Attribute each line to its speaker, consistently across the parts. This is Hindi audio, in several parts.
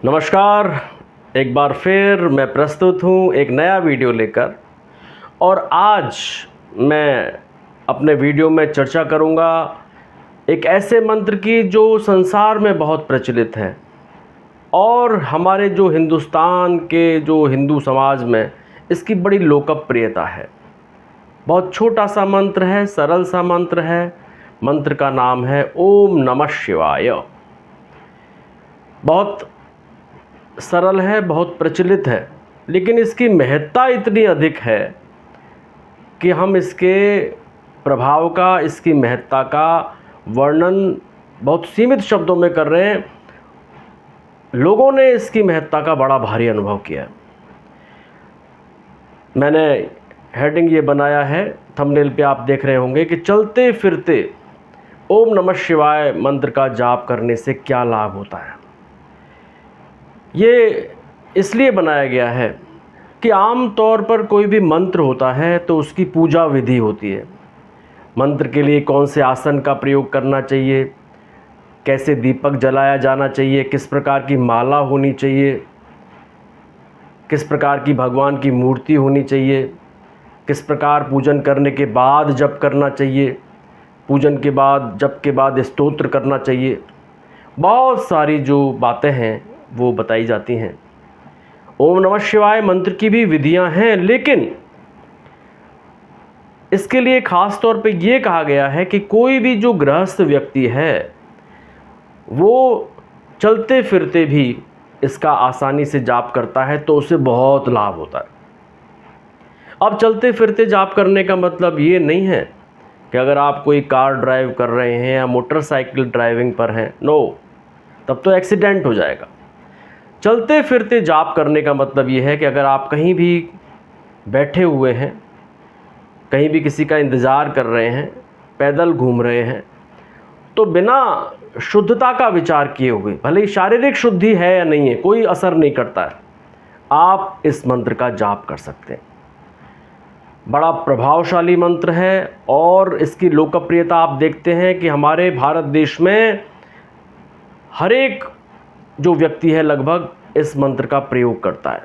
Speaker 1: नमस्कार। एक बार फिर मैं प्रस्तुत हूँ एक नया वीडियो लेकर। और आज मैं अपने वीडियो में चर्चा करूँगा एक ऐसे मंत्र की जो संसार में बहुत प्रचलित है और हमारे जो हिंदुस्तान के जो हिंदू समाज में इसकी बड़ी लोकप्रियता है। बहुत छोटा सा मंत्र है, सरल सा मंत्र है। मंत्र का नाम है ओम नमः शिवाय। बहुत सरल है, बहुत प्रचलित है, लेकिन इसकी महत्ता इतनी अधिक है कि हम इसके प्रभाव का, इसकी महत्ता का वर्णन बहुत सीमित शब्दों में कर रहे हैं। लोगों ने इसकी महत्ता का बड़ा भारी अनुभव किया है। मैंने हेडिंग ये बनाया है, थंबनेल पे आप देख रहे होंगे कि चलते फिरते ओम नमः शिवाय मंत्र का जाप करने से क्या लाभ होता है। ये इसलिए बनाया गया है कि आम तौर पर कोई भी मंत्र होता है तो उसकी पूजा विधि होती है। मंत्र के लिए कौन से आसन का प्रयोग करना चाहिए, कैसे दीपक जलाया जाना चाहिए, किस प्रकार की माला होनी चाहिए, किस प्रकार की भगवान की मूर्ति होनी चाहिए, किस प्रकार पूजन करने के बाद जप करना चाहिए, पूजन के बाद जप के बाद स्तोत्र करना चाहिए। बहुत सारी जो बातें हैं वो बताई जाती हैं। ओम नमः शिवाय मंत्र की भी विधियां हैं, लेकिन इसके लिए ख़ास तौर पे ये कहा गया है कि कोई भी जो गृहस्थ व्यक्ति है वो चलते फिरते भी इसका आसानी से जाप करता है तो उसे बहुत लाभ होता है। अब चलते फिरते जाप करने का मतलब ये नहीं है कि अगर आप कोई कार ड्राइव कर रहे हैं या मोटरसाइकिल ड्राइविंग पर हैं, नो, तब तो एक्सीडेंट हो जाएगा। चलते फिरते जाप करने का मतलब ये है कि अगर आप कहीं भी बैठे हुए हैं, कहीं भी किसी का इंतज़ार कर रहे हैं, पैदल घूम रहे हैं, तो बिना शुद्धता का विचार किए हुए, भले ही शारीरिक शुद्धि है या नहीं है, कोई असर नहीं करता है, आप इस मंत्र का जाप कर सकते हैं। बड़ा प्रभावशाली मंत्र है और इसकी लोकप्रियता आप देखते हैं कि हमारे भारत देश में हर एक जो व्यक्ति है लगभग इस मंत्र का प्रयोग करता है।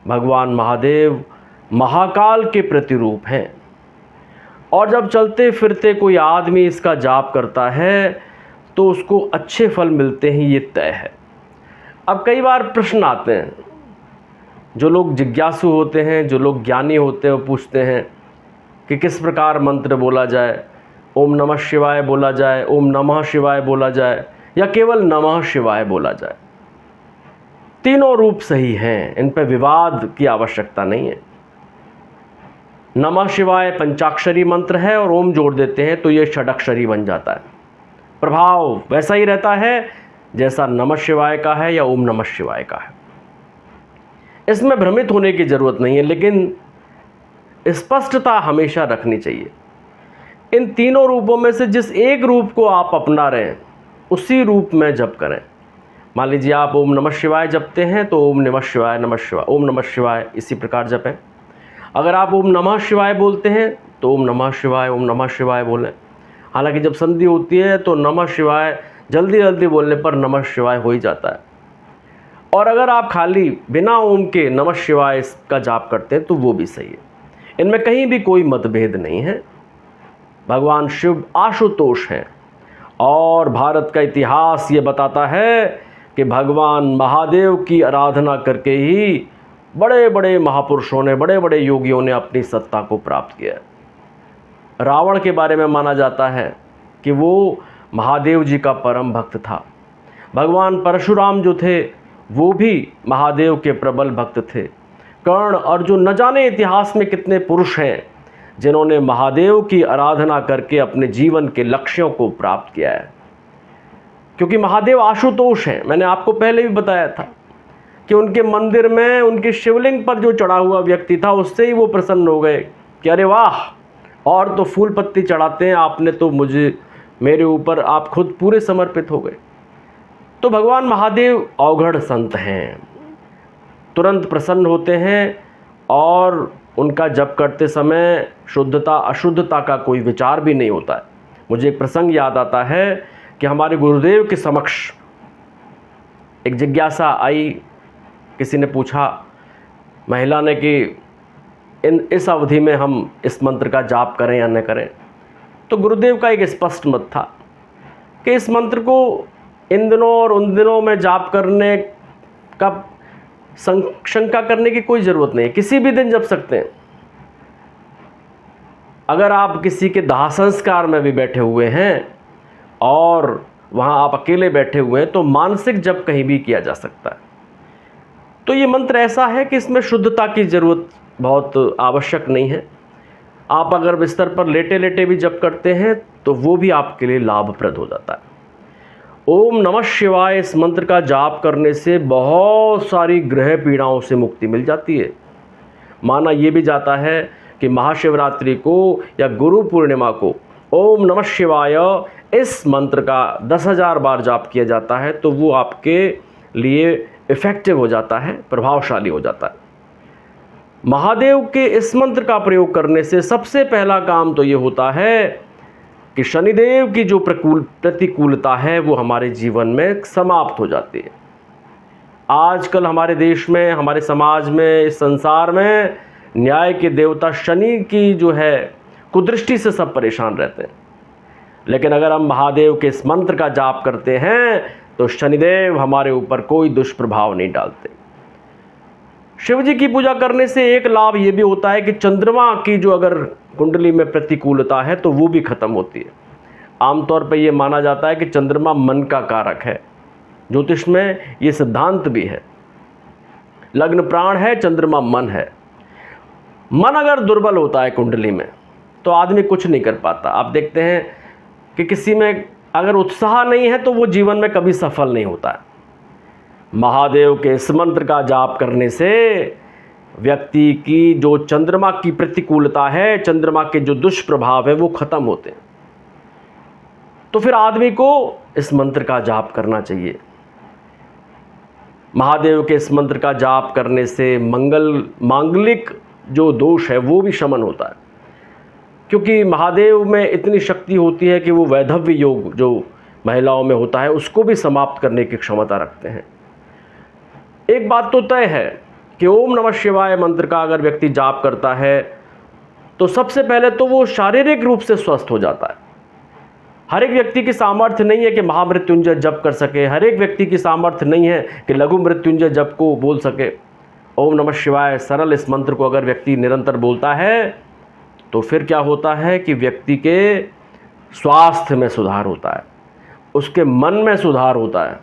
Speaker 1: भगवान महादेव महाकाल के प्रतिरूप हैं और जब चलते फिरते कोई आदमी इसका जाप करता है तो उसको अच्छे फल मिलते हैं, ये तय है। अब कई बार प्रश्न आते हैं, जो लोग जिज्ञासु होते हैं, जो लोग ज्ञानी होते हैं, वो पूछते हैं कि किस प्रकार मंत्र बोला जाए, ओम नमः शिवाय बोला जाए, ओम नमः शिवाय बोला जाए या केवल नमः शिवाय बोला जाए। तीनों रूप सही हैं, इन पर विवाद की आवश्यकता नहीं है। नमः शिवाय पंचाक्षरी मंत्र है और ओम जोड़ देते हैं तो ये षडक्षरी बन जाता है। प्रभाव वैसा ही रहता है जैसा नमः शिवाय का है या ओम नमः शिवाय का है। इसमें भ्रमित होने की ज़रूरत नहीं है, लेकिन स्पष्टता हमेशा रखनी चाहिए। इन तीनों रूपों में से जिस एक रूप को आप अपना रहे हैं उसी रूप में जप करें। मान लीजिए आप ओम नमः शिवाय जपते हैं तो ओम नमः शिवाय नमः शिवाय, ओम नमः शिवाय, इसी प्रकार जपें। अगर आप ओम नमः शिवाय बोलते हैं तो ओम नमः शिवाय, ओम नमः शिवाय बोलें। हालांकि जब संधि होती है तो नमः शिवाय जल्दी जल्दी बोलने पर नमः शिवाय हो ही जाता है। और अगर आप खाली बिना ओम के नमः शिवाय का जाप करते हैं तो वो भी सही है। इनमें कहीं भी कोई मतभेद नहीं है। भगवान शिव आशुतोष हैं और भारत का इतिहास ये बताता है कि भगवान महादेव की आराधना करके ही बड़े बड़े महापुरुषों ने, बड़े बड़े योगियों ने अपनी सत्ता को प्राप्त किया। रावण के बारे में माना जाता है कि वो महादेव जी का परम भक्त था। भगवान परशुराम जो थे वो भी महादेव के प्रबल भक्त थे। कर्ण, अर्जुन, न जाने इतिहास में कितने पुरुष हैं जिन्होंने महादेव की आराधना करके अपने जीवन के लक्ष्यों को प्राप्त किया है। क्योंकि महादेव आशुतोष हैं। मैंने आपको पहले भी बताया था कि उनके मंदिर में उनके शिवलिंग पर जो चढ़ा हुआ व्यक्ति था उससे ही वो प्रसन्न हो गए कि अरे वाह, और तो फूल पत्ती चढ़ाते हैं, आपने तो मेरे ऊपर आप खुद पूरे समर्पित हो गए। तो भगवान महादेव अवघड़ संत हैं, तुरंत प्रसन्न होते हैं और उनका जप करते समय शुद्धता अशुद्धता का कोई विचार भी नहीं होता है। मुझे एक प्रसंग याद आता है कि हमारे गुरुदेव के समक्ष एक जिज्ञासा आई, किसी ने पूछा महिला ने कि इस अवधि में हम इस मंत्र का जाप करें या न करें। तो गुरुदेव का एक स्पष्ट मत था कि इस मंत्र को इन दिनों और उन दिनों में जाप करने का शंका करने की कोई ज़रूरत नहीं है, किसी भी दिन जप सकते हैं। अगर आप किसी के दाह संस्कार में भी बैठे हुए हैं और वहाँ आप अकेले बैठे हुए हैं तो मानसिक जप कहीं भी किया जा सकता है। तो ये मंत्र ऐसा है कि इसमें शुद्धता की ज़रूरत बहुत आवश्यक नहीं है। आप अगर बिस्तर पर लेटे लेटे भी जप करते हैं तो वो भी आपके लिए लाभप्रद हो जाता है। ओम नमः शिवाय इस मंत्र का जाप करने से बहुत सारी ग्रह पीड़ाओं से मुक्ति मिल जाती है। माना ये भी जाता है कि महाशिवरात्रि को या गुरु पूर्णिमा को ओम नमः शिवाय इस मंत्र का 10,000 बार जाप किया जाता है तो वो आपके लिए इफ़ेक्टिव हो जाता है, प्रभावशाली हो जाता है। महादेव के इस मंत्र का प्रयोग करने से सबसे पहला काम तो ये होता है कि शनिदेव की जो प्रतिकूलता है वो हमारे जीवन में समाप्त हो जाती है। आजकल हमारे देश में, हमारे समाज में, इस संसार में न्याय के देवता शनि की जो है कुदृष्टि से सब परेशान रहते हैं। लेकिन अगर हम महादेव के इस मंत्र का जाप करते हैं तो शनिदेव हमारे ऊपर कोई दुष्प्रभाव नहीं डालते। शिव जी की पूजा करने से एक लाभ ये भी होता है कि चंद्रमा की जो अगर कुंडली में प्रतिकूलता है तो वो भी खत्म होती है। आमतौर पर यह माना जाता है कि चंद्रमा मन का कारक है। ज्योतिष में ये सिद्धांत भी है। लग्न प्राण है, चंद्रमा मन है। मन अगर दुर्बल होता है कुंडली में तो आदमी कुछ नहीं कर पाता। आप देखते हैं कि किसी में अगर उत्साह नहीं है तो वो जीवन में कभी सफल नहीं होता है। महादेव के इस मंत्र का जाप करने से व्यक्ति की जो चंद्रमा की प्रतिकूलता है, चंद्रमा के जो दुष्प्रभाव है वो खत्म होते हैं। तो फिर आदमी को इस मंत्र का जाप करना चाहिए। महादेव के इस मंत्र का जाप करने से मांगलिक जो दोष है वो भी शमन होता है, क्योंकि महादेव में इतनी शक्ति होती है कि वो वैधव्य योग जो महिलाओं में होता है उसको भी समाप्त करने की क्षमता रखते हैं। एक बात तो तय है कि ओम नमः शिवाय मंत्र का अगर व्यक्ति जाप करता है तो सबसे पहले तो वो शारीरिक रूप से स्वस्थ हो जाता है। हर एक व्यक्ति की सामर्थ्य नहीं है कि महामृत्युंजय जप कर सके। हर एक व्यक्ति की सामर्थ्य नहीं है कि लघु मृत्युंजय जप को बोल सके। ओम नमः शिवाय सरल इस मंत्र को अगर व्यक्ति निरंतर बोलता है तो फिर क्या होता है कि व्यक्ति के स्वास्थ्य में सुधार होता है, उसके मन में सुधार होता है,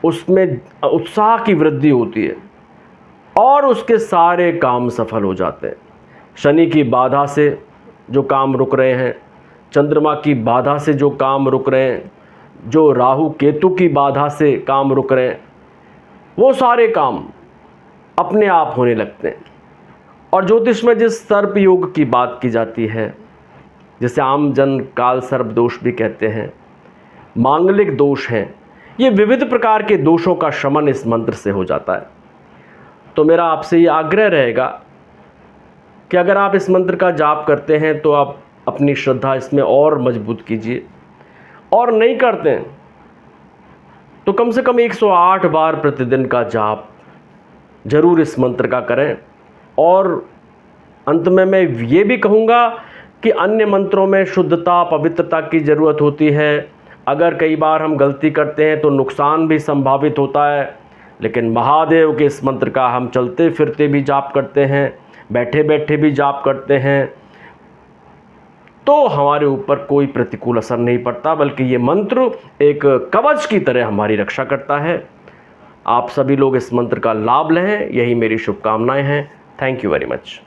Speaker 1: उसमें उत्साह की वृद्धि होती है और उसके सारे काम सफल हो जाते हैं। शनि की बाधा से जो काम रुक रहे हैं, चंद्रमा की बाधा से जो काम रुक रहे हैं, जो राहु केतु की बाधा से काम रुक रहे हैं, वो सारे काम अपने आप होने लगते हैं। और ज्योतिष में जिस सर्प योग की बात की जाती है, जिसे आम जन काल सर्प दोष भी कहते हैं, मांगलिक दोष हैं, ये विविध प्रकार के दोषों का शमन इस मंत्र से हो जाता है। तो मेरा आपसे ये आग्रह रहेगा कि अगर आप इस मंत्र का जाप करते हैं तो आप अपनी श्रद्धा इसमें और मजबूत कीजिए, और नहीं करते हैं तो कम से कम 108 बार प्रतिदिन का जाप जरूर इस मंत्र का करें। और अंत में मैं ये भी कहूँगा कि अन्य मंत्रों में शुद्धता, पवित्रता की ज़रूरत होती है। अगर कई बार हम गलती करते हैं तो नुकसान भी संभावित होता है, लेकिन महादेव के इस मंत्र का हम चलते फिरते भी जाप करते हैं, बैठे बैठे भी जाप करते हैं, तो हमारे ऊपर कोई प्रतिकूल असर नहीं पड़ता, बल्कि ये मंत्र एक कवच की तरह हमारी रक्षा करता है। आप सभी लोग इस मंत्र का लाभ लें, यही मेरी शुभकामनाएं हैं। Thank you very much.